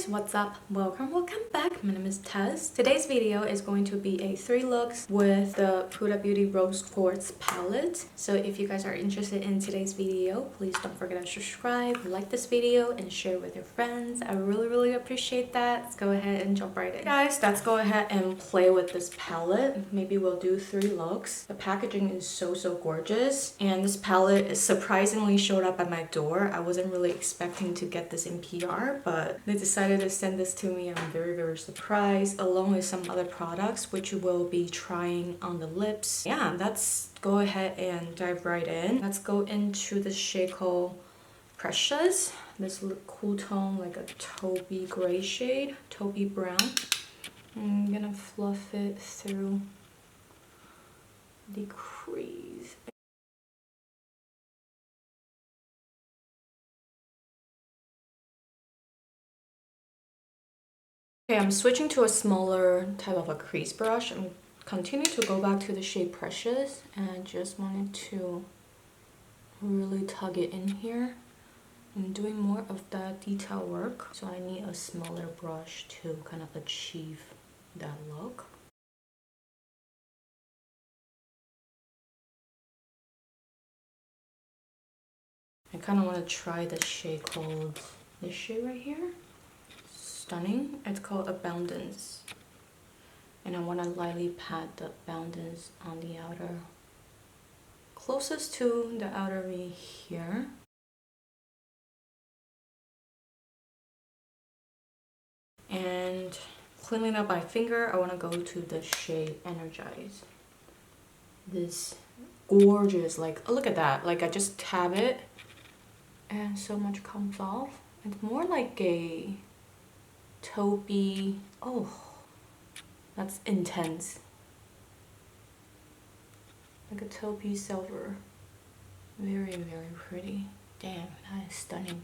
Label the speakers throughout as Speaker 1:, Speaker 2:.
Speaker 1: guys, what's up? Welcome back. My name is Tess. Today's video is going to be a 3 looks with the Huda Beauty Rose Quartz palette. So if you guys are interested in today's video, please don't forget to subscribe, like this video, and share with your friends. I really appreciate that. Let's go ahead and jump right in. Guys, let's go ahead and play with this palette. Maybe we'll do 3 looks. The packaging is so gorgeous, and this palette surprisingly showed up at my door. I wasn't really expecting to get this in PR, but they decided to send this to me. I'm very surprised, along with some other products which we'll be trying on the lips. Yeah, let's go ahead and dive right in. Let's go into the shade called Precious. This cool tone, like a taupey gray shade, taupey brown. I'm gonna fluff it through the crease. Okay, I'm switching to a smaller type of a crease brush. I'm continuing to go back to the shade Precious, and I just wanted to really tug it in here. I'm doing more of that detail work, so I need a smaller brush to kind of achieve that look. I kind of want to try the shade called this shade right here. Stunning. It's called Abundance, and I want to lightly pat the Abundance on the outer, closest to the outer V here. And cleaning up my finger, I want to go to the shade Energize. This gorgeous, like, oh, look at that, like I just tap it and so much comes off. It's more like a taupey. Oh, that's intense. Like a taupey silver. Very pretty. Damn, that is stunning.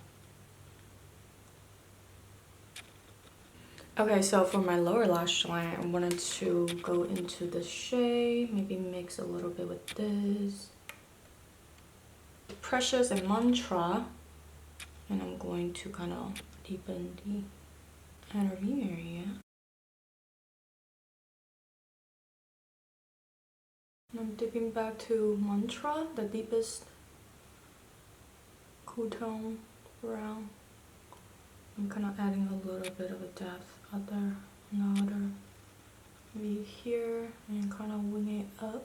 Speaker 1: Okay, so for my lower lash line, I wanted to go into the shade, maybe mix a little bit with this. Precious and Mantra. And I'm going to kind of deepen the outer V area. And I'm dipping back to Mantra, the deepest cool tone brown. I'm kind of adding a little bit of a depth out there on the outer V here, and kind of wing it up.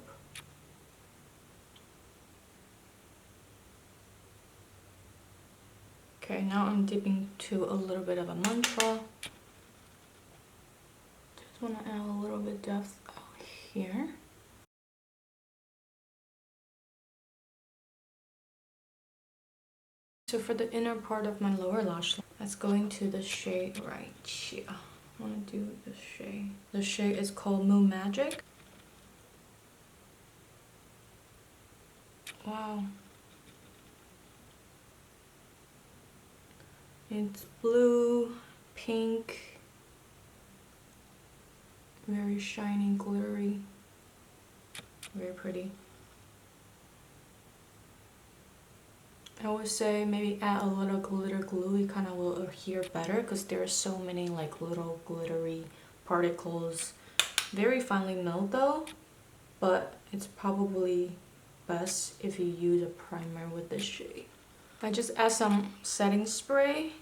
Speaker 1: Okay, now I'm dipping to a little bit of a Mantra. Just want to add a little bit depth out here. So for the inner part of my lower lash line, let's go into the shade right here. I want to do this shade. The shade is called Moon Magic. Wow. It's blue, pink, very shiny, glittery, very pretty. I would say maybe add a little glitter glue. It kind of will adhere better because there are so many like little glittery particles. Very finely milled though, but it's probably best if you use a primer with this shade. I just add some setting spray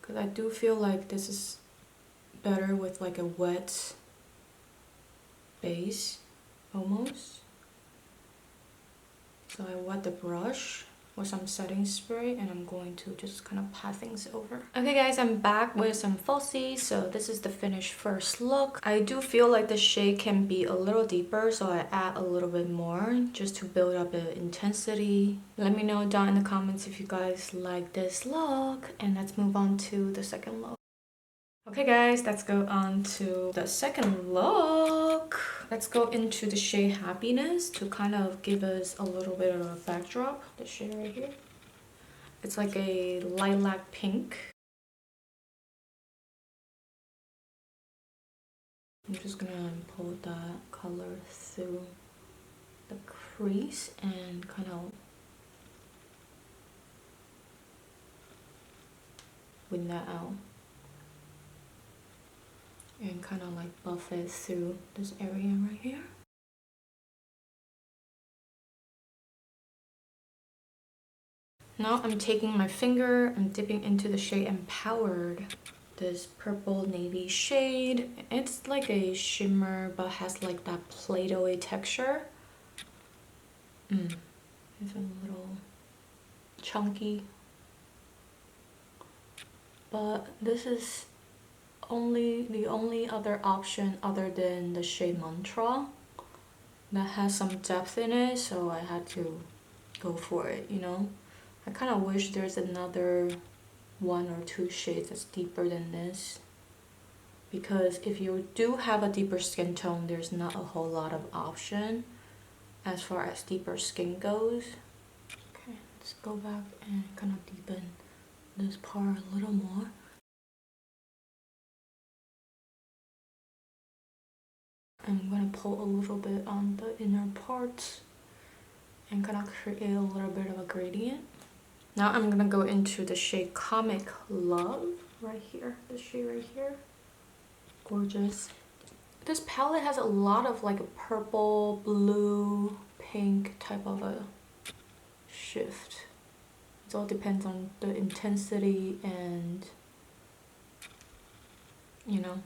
Speaker 1: because I do feel like this is better with like a wet base almost. So I wet the brush with some setting spray, and I'm going to just kind of pat things over. Okay guys, I'm back with some falsies. So this is the finished first look. I do feel like the shade can be a little deeper, so I add a little bit more just to build up the intensity. Let me know down in the comments if you guys like this look, and let's move on to the second look. Okay guys, let's go on to the second look. Let's go into the shade Happiness to kind of give us a little bit of a backdrop. The shade right here. It's like a lilac pink. I'm just gonna pull that color through the crease and kind of wing that out. and kind of like buff it through this area right here. Now I'm taking my finger, I'm dipping into the shade Empowered, this purple navy shade. It's like a shimmer but has like that Play-Doh-y texture. It's a little chunky, but this is the only other option other than the shade Mantra that has some depth in it, so I had to go for it, you know. I kind of wish there's another 1 or 2 shades that's deeper than this, because if you do have a deeper skin tone, there's not a whole lot of option as far as deeper skin goes. Okay, let's go back and kind of deepen this part a little more. I'm gonna pull a little bit on the inner parts and kind of create a little bit of a gradient. Now I'm gonna go into the shade Comic Love right here, this shade right here. Gorgeous. This palette has a lot of like a purple, blue, pink type of a shift. It all depends on the intensity and, you know.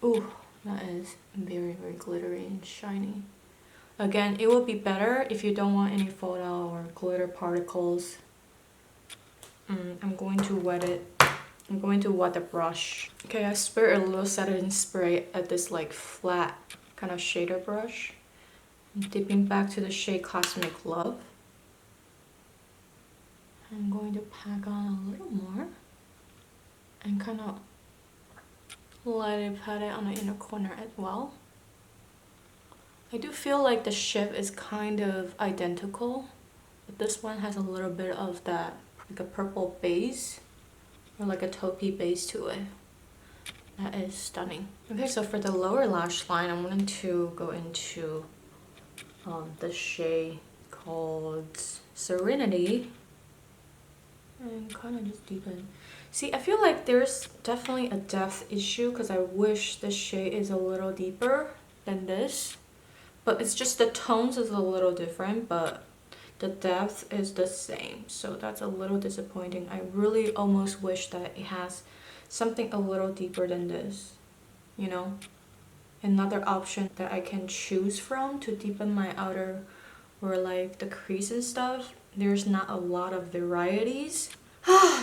Speaker 1: Ooh, that is very, very glittery and shiny. Again, it would be better if you don't want any fallout or glitter particles. I'm going to wet it. I'm going to wet the brush. Okay, I sprayed a little setting spray at this like flat kind of shader brush. I'm dipping back to the shade Cosmic Love. I'm going to pack on a little more and kind of lightly pat it on the inner corner as well. I do feel like the shift is kind of identical, but this one has a little bit of that, like a purple base, or like a taupey base to it. That is stunning. Okay, so for the lower lash line, I'm going to go into the shade called Serenity and kind of just deepen. See, I feel like there's definitely a depth issue because I wish this shade is a little deeper than this. But it's just the tones is a little different, but the depth is the same. So that's a little disappointing. I really almost wish that it has something a little deeper than this, you know? Another option that I can choose from to deepen my outer or like the crease and stuff. There's not a lot of varieties.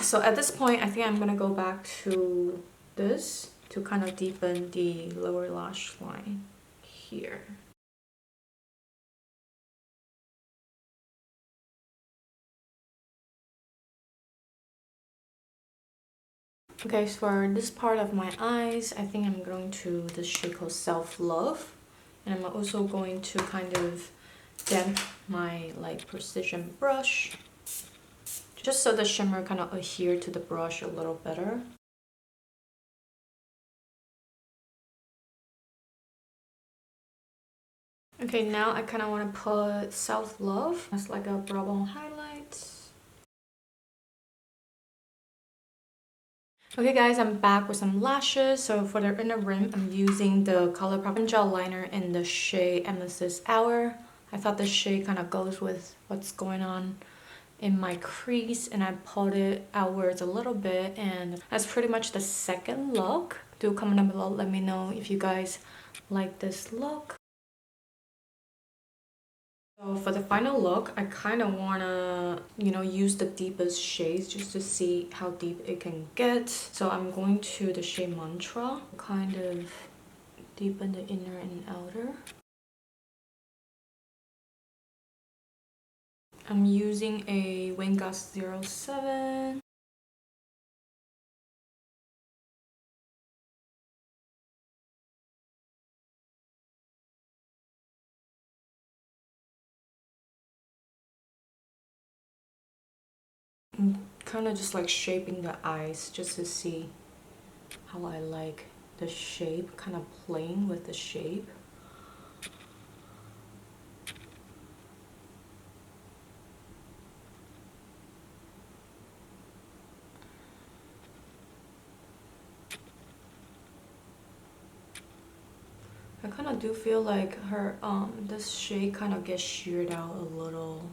Speaker 1: So at this point, I think I'm gonna go back to this to kind of deepen the lower lash line here. Okay, so for this part of my eyes, I think I'm going to the shade called Self Love. And I'm also going to kind of damp my like precision brush, just so the shimmer kind of adhere to the brush a little better. Okay, now I kind of want to put Self Love as like a brow bone highlight. Okay guys, I'm back with some lashes. So for the inner rim, I'm using the Colourpop gel liner in the shade Amethyst Hour. I thought this shade kind of goes with what's going on in my crease, and I pulled it outwards a little bit, and that's pretty much the second look. Do comment down below, let me know if you guys like this look. So for the final look, I kind of want to, you know, use the deepest shades just to see how deep it can get. So I'm going to the shade Mantra, kind of deepen the inner and outer. I'm using a Wingust 07. I'm kind of just like shaping the eyes just to see how I like the shape, kind of playing with the shape. I kind of do feel like her this shade kind of gets sheared out a little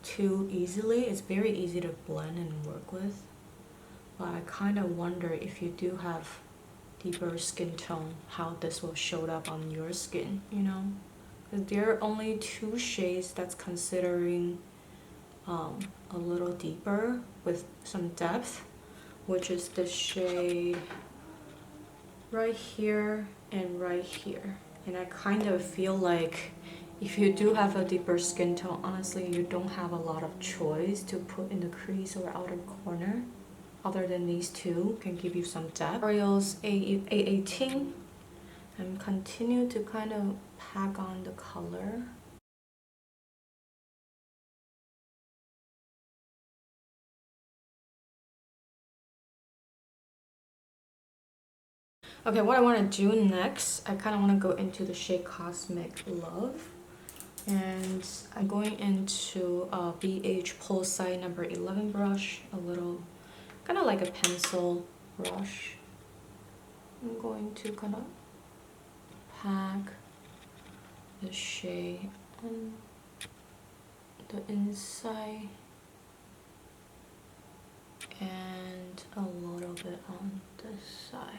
Speaker 1: too easily. It's very easy to blend and work with, but I kind of wonder if you do have deeper skin tone, how this will show up on your skin, you know? Because there are only 2 shades that's considering a little deeper with some depth, which is the shade right here and right here. And I kind of feel like if you do have a deeper skin tone, honestly, you don't have a lot of choice to put in the crease or outer corner. Other than these 2 can give you some depth. L'Oreal's A18, and continue to kind of pack on the color. Okay, what I want to do next, I kind of want to go into the shade Cosmic Love. And I'm going into a BH Pulsite number 11 brush, a little, kind of like a pencil brush. I'm going to kind of pack the shade on the inside and a little bit on this side.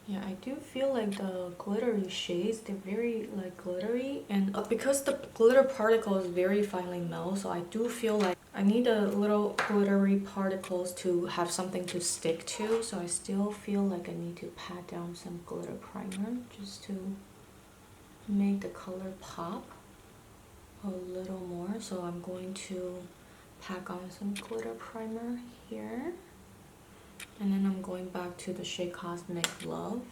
Speaker 1: Yeah, I do feel like the glittery shades, they're very like glittery, and because the glitter particle is very finely milled, so I do feel like I need a little glittery particles to have something to stick to, so I still feel like I need to pat down some glitter primer just to make the color pop a little more. So I'm going to pack on some glitter primer here. And then I'm going back to the shade Cosmic Love.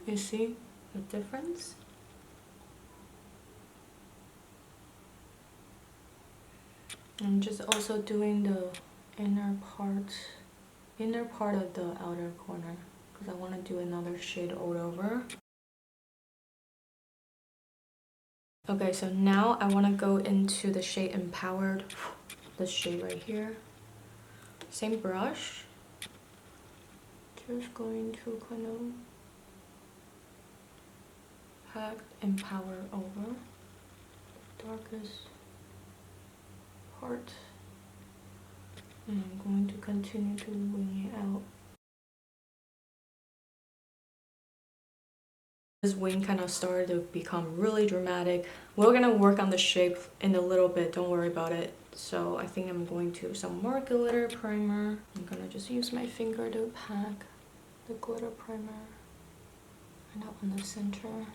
Speaker 1: You see the difference? I'm just also doing the inner part of the outer corner because I want to do another shade all over. Okay, so now I want to go into the shade Empowered, this shade right here. Same brush. Just going to kind of pack Empower over the darkest part. And I'm going to continue to wing it out. This wing kind of started to become really dramatic. We're gonna work on the shape in a little bit, don't worry about it. So I think I'm going to some more glitter primer. I'm gonna just use my finger to pack the glitter primer and out in the center.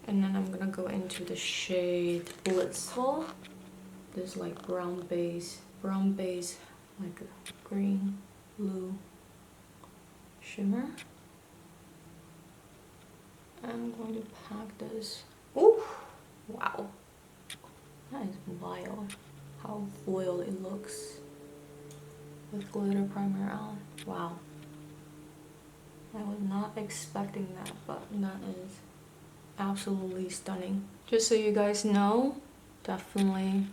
Speaker 1: And then I'm gonna go into the shade Blissful. This like brown base, like a green, blue shimmer. I'm going to pack this. Ooh, wow. That is wild how foil it looks with glitter primer on. Wow. I was not expecting that, but that is absolutely stunning. Just so you guys know, definitely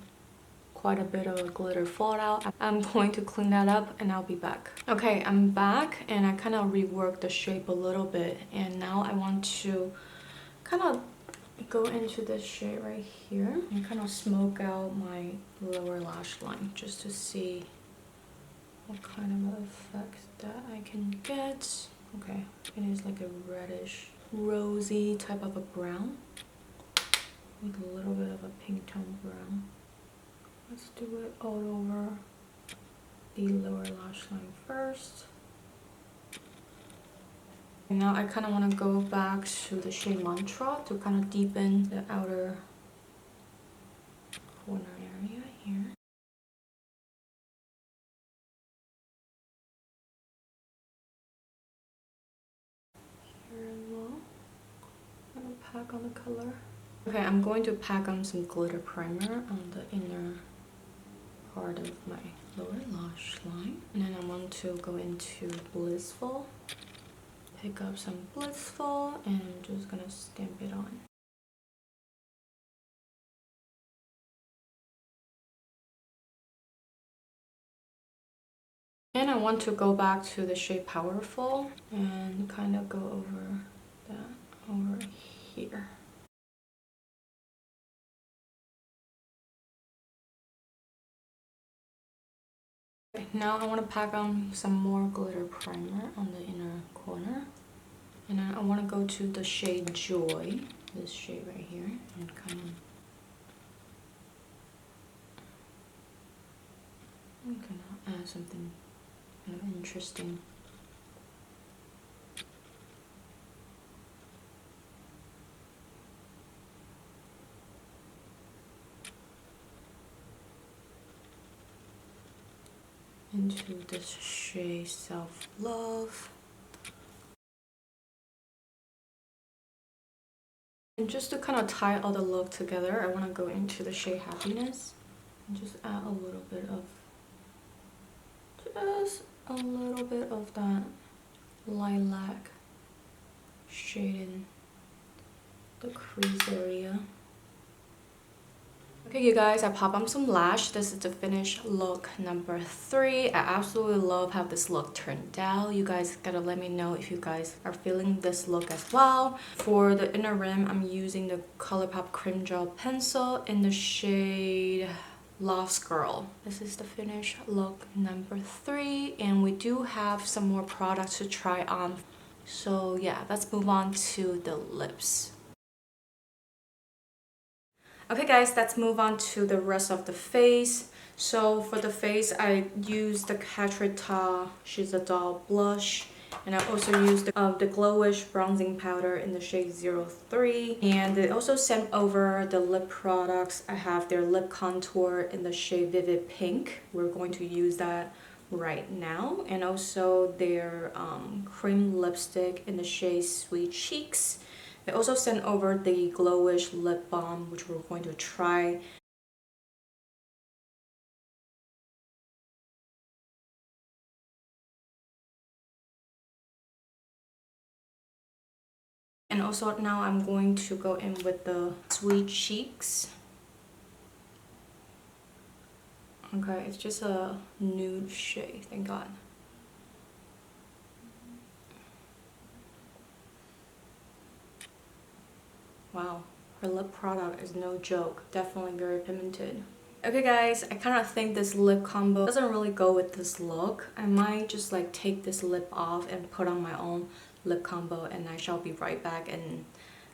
Speaker 1: quite a bit of a glitter fallout. I'm going to clean that up and I'll be back. Okay, I'm back and I kind of reworked the shape a little bit, and now I want to kind of go into this shade right here and kind of smoke out my lower lash line just to see what kind of effect that I can get. Okay, it is like a reddish, rosy type of a brown with a little bit of a pink tone brown. Let's do it all over the lower lash line first. And now I kind of want to go back to the shade Mantra to kind of deepen the outer corner area here. Here as well. I'm going to pack on the color. Okay, I'm going to pack on some glitter primer on the inner part of my lower lash line. And then I want to go into Blissful. Pick up some Blissful and I'm just gonna stamp it on. And I want to go back to the shade Powerful and kind of go over that over here. Now I want to pack on some more glitter primer on the inner corner. And I want to go to the shade Joy, this shade right here, and kind of... I'm gonna add something kind of interesting. Into this shade Self Love. And just to kind of tie all the look together, I want to go into the shade Happiness and just add a little bit of that lilac shade in the crease area. Okay, you guys, I popped on some lash. This is the finished look number 3. I absolutely love how this look turned out. You guys gotta let me know if you guys are feeling this look as well. For the inner rim, I'm using the ColourPop Cream Gel Pencil in the shade Lost Girl. This is the finished look number 3, and we do have some more products to try on. So yeah, let's move on to the lips. Okay guys, let's move on to the rest of the face. So for the face, I used the Catrita She's a Doll blush, and I also used the glowish bronzing powder in the shade 03. And they also sent over the lip products. I have their lip contour in the shade Vivid Pink. We're going to use that right now. And also their cream lipstick in the shade Sweet Cheeks. They also sent over the glowish lip balm, which we're going to try. And also now I'm going to go in with the Sweet Cheeks. Okay, it's just a nude shade, thank God. Wow, her lip product is no joke. Definitely very pigmented. Okay guys, I kind of think this lip combo doesn't really go with this look. I might just like take this lip off and put on my own lip combo, and I shall be right back and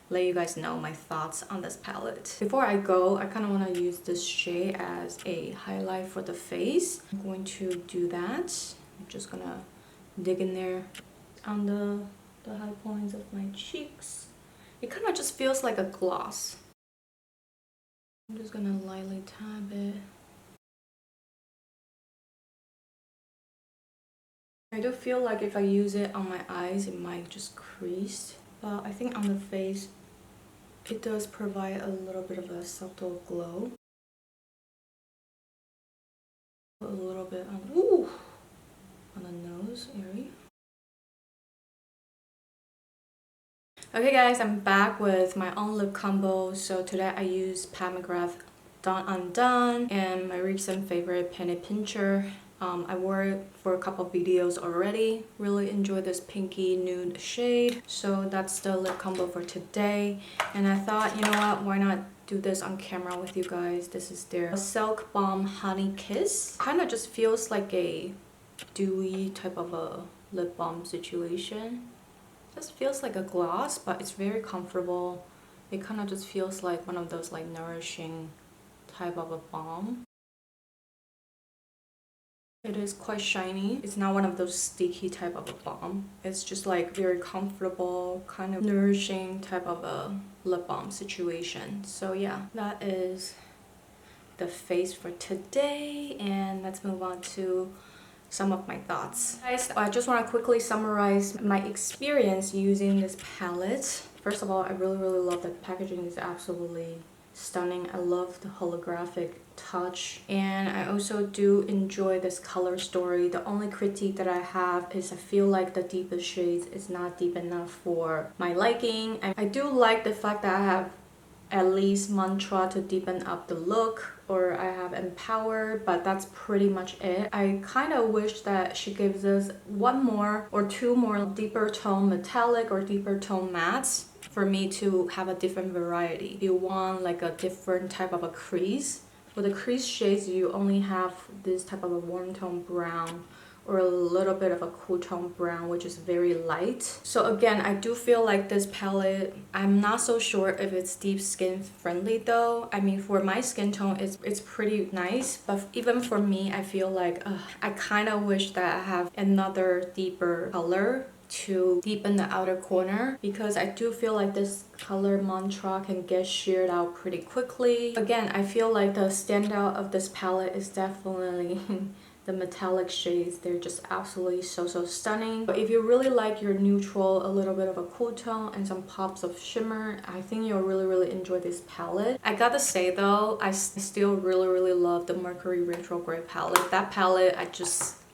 Speaker 1: let you guys know my thoughts on this palette. Before I go, I kind of want to use this shade as a highlight for the face. I'm going to do that. I'm just gonna dig in there on the high points of my cheeks. It kind of just feels like a gloss. I'm just gonna lightly tap it. I do feel like if I use it on my eyes, it might just crease. But I think on the face, it does provide a little bit of a subtle glow. A little bit on the nose area. Okay guys, I'm back with my own lip combo. So today I used mcgrath Undone and my recent favorite penny pincher. I wore it for a couple of videos already. Really enjoyed this pinky nude shade. So that's the lip combo for today. And I thought, you know what, why not do this on camera with you guys. This is their Silk Balm Honey Kiss. Kind of just feels like a dewy type of a lip balm situation. Just feels like a gloss, but it's very comfortable. It kind of just feels like one of those like nourishing type of a balm. It is quite shiny. It's not one of those sticky type of a balm. It's just like very comfortable, kind of nourishing type of a lip balm situation. So yeah, that is the face for today, and let's move on to some of my thoughts. Guys, I just want to quickly summarize my experience using this palette. First of all, I really love that packaging is absolutely stunning. I love the holographic touch, and I also do enjoy this color story. The only critique that I have is I feel like the deepest shades is not deep enough for my liking. I do like the fact that I have at least mantra to deepen up the look, or I have empower, but that's pretty much it. I kind of wish that she gives us one more or two more deeper tone metallic or deeper tone mattes for me to have a different variety. If you want like a different type of a crease, for the crease shades you only have this type of a warm tone brown or a little bit of a cool tone brown, which is very light. So again, I do feel like this palette, I'm not so sure if it's deep skin friendly though. I mean, for my skin tone, it's pretty nice, but even for me, I feel like I kind of wish that I have another deeper color to deepen the outer corner, because I do feel like this color mantra can get sheared out pretty quickly. Again, I feel like the standout of this palette is definitely the metallic shades. They're just absolutely so stunning. But if you really like your neutral, a little bit of a cool tone and some pops of shimmer, I think you'll really enjoy this palette. I gotta say though, I still really love the Mercury Retrograde palette. That palette, I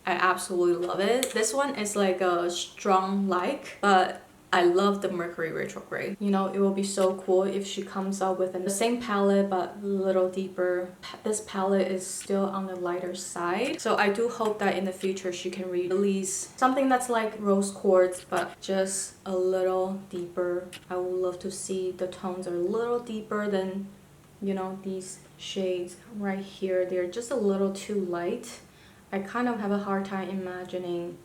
Speaker 1: absolutely love it. This one is like a strong like, but I love the Mercury Retrograde. You know, it will be so cool if she comes out with the same palette but a little deeper. This palette is still on the lighter side. So I do hope that in the future she can release something that's like rose quartz but just a little deeper. I would love to see the tones are a little deeper than, you know, these shades right here. They're just a little too light. I kind of have a hard time imagining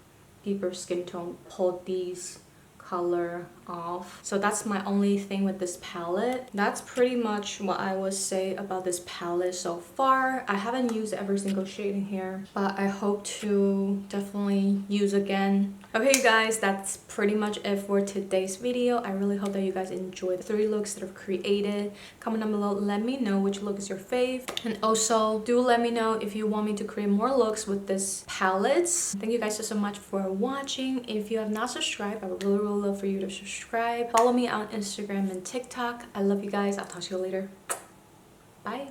Speaker 1: deeper skin tone pull these color off. So that's my only thing with this palette. That's pretty much what I would say about this palette so far. I haven't used every single shade in here, but I hope to definitely use again. Okay you guys, that's pretty much it for today's video. I really hope that you guys enjoyed the 3 looks that I've created. Comment down below, let me know which look is your fave, and also do let me know if you want me to create more looks with this palette. Thank you guys so much for watching. If you have not subscribed, I would really love for you to subscribe. Follow me on Instagram and TikTok. I love you guys. I'll talk to you later. Bye.